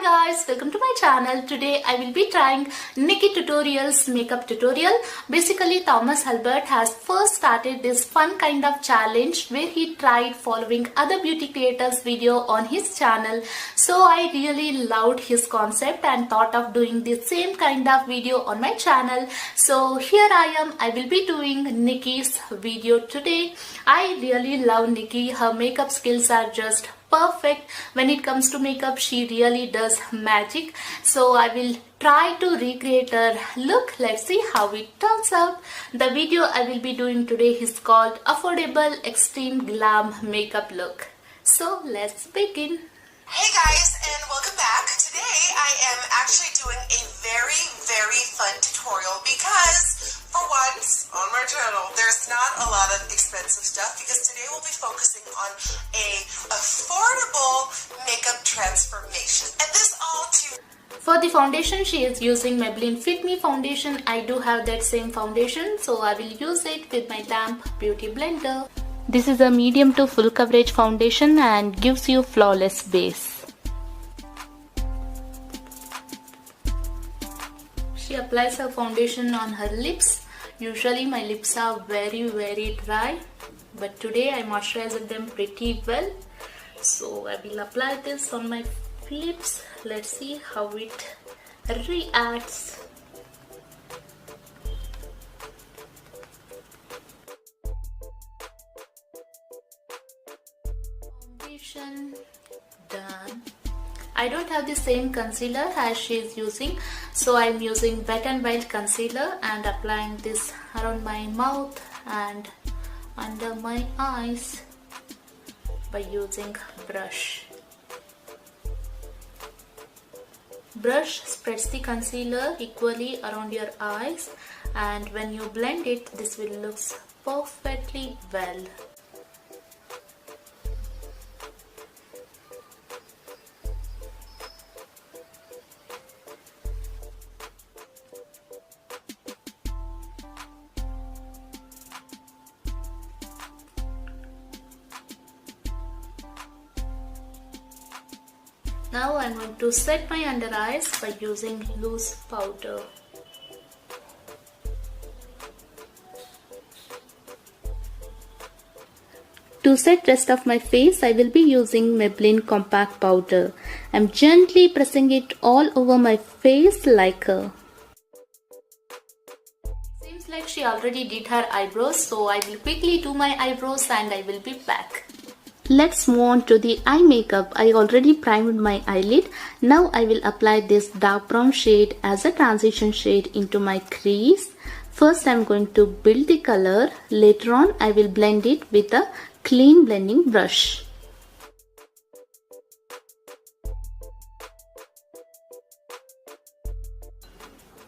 guys, welcome to my channel. Today I will be trying Nikkietutorials makeup tutorial. Basically Thomas Halbert has first started this fun kind of challenge where he tried following other beauty creators video on his channel. So I really loved his concept and thought of doing the same kind of video on my channel. So here I am, I will be doing Nikkie's video today. I really love Nikkie. Her makeup skills are just perfect. When it comes to makeup, she really does magic. So I will try to recreate her look. Let's see how it turns out. The video I will be doing today is called Affordable Extreme Glam Makeup Look. So let's begin. Hey guys, and welcome back. Today I am actually doing a very fun tutorial because for once on my channel there's not a lot of expensive stuff, because today we'll be focusing on a affordable makeup transformation, and this all to For the foundation, she is using Maybelline Fit Me foundation. I do have that same foundation, so I will use it with my damp beauty blender. This is a medium to full coverage foundation and gives you flawless base. She applies her foundation on her lips. Usually my lips are very dry, but today I moisturized them pretty well. So I will apply this on my lips. Let's see how it reacts. Foundation done. I don't have the same concealer as she is using, so I'm using Wet n Wild concealer and applying this around my mouth and under my eyes by using brush. Brush spreads the concealer equally around your eyes, and when you blend it, this will look perfectly well. Now I'm going to set my under eyes by using loose powder. To set rest of my face, I will be using Maybelline Compact Powder. I'm gently pressing it all over my face like a... Seems like she already did her eyebrows, so I will quickly do my eyebrows and I will be back. Let's move on to the eye makeup. I already primed my eyelid. Now I will apply this dark brown shade as a transition shade into my crease. First I'm going to build the color. Later on I will blend it with a clean blending brush.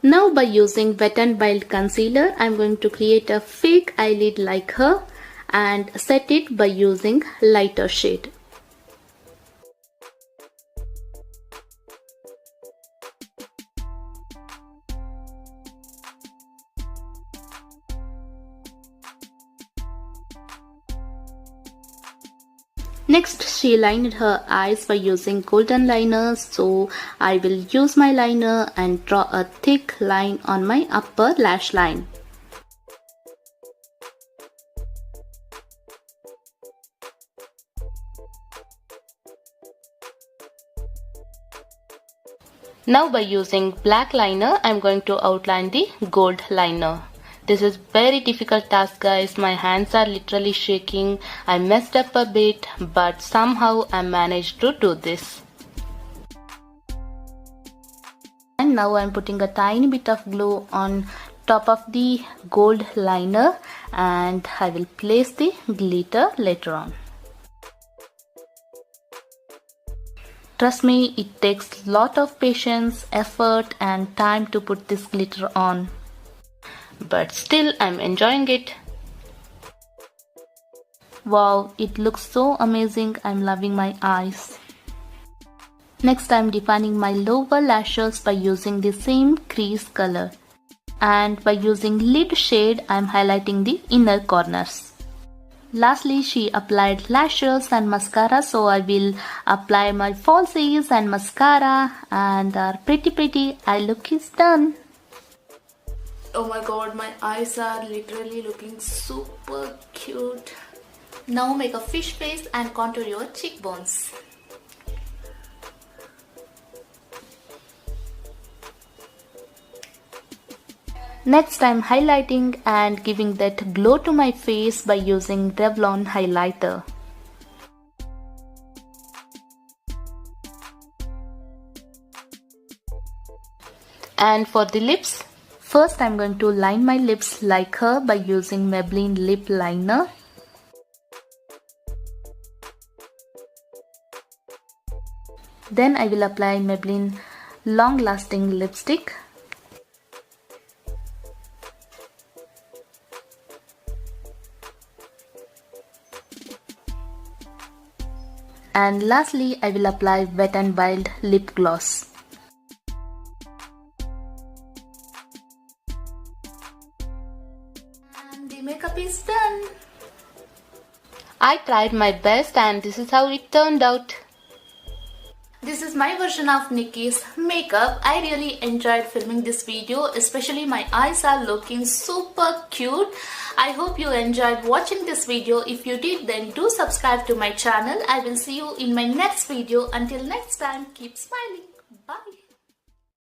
Now by using Wet n Wild concealer, I'm going to create a fake eyelid like her and set it by using lighter shade. Next, she lined her eyes by using golden liner, so I will use my liner and draw a thick line on my upper lash line. Now by using black liner, I'm going to outline the gold liner. This is very difficult task guys, my hands are literally shaking. I messed up a bit, but somehow I managed to do this. And now I'm putting a tiny bit of glue on top of the gold liner and I will place the glitter later on. Trust me, it takes lot of patience, effort and time to put this glitter on. But still I'm enjoying it. Wow, it looks so amazing. I'm loving my eyes. Next I'm defining my lower lashes by using the same crease color. And by using lid shade, I'm highlighting the inner corners. Lastly, she applied lashes and mascara, so I will apply my falsies and mascara, and pretty eye look is done. Oh my god, my eyes are literally looking super cute. Now make a fish face and contour your cheekbones. Next, I'm highlighting and giving that glow to my face by using Revlon highlighter. And for the lips, first I'm going to line my lips like her by using Maybelline lip liner. Then I will apply Maybelline long lasting lipstick. And lastly, I will apply Wet n Wild lip gloss. And the makeup is done. I tried my best and this is how it turned out. This is my version of Nikkie's makeup. I really enjoyed filming this video, especially my eyes are looking super cute. I hope you enjoyed watching this video. If you did, then do subscribe to my channel. I will see you in my next video. Until next time, keep smiling. Bye.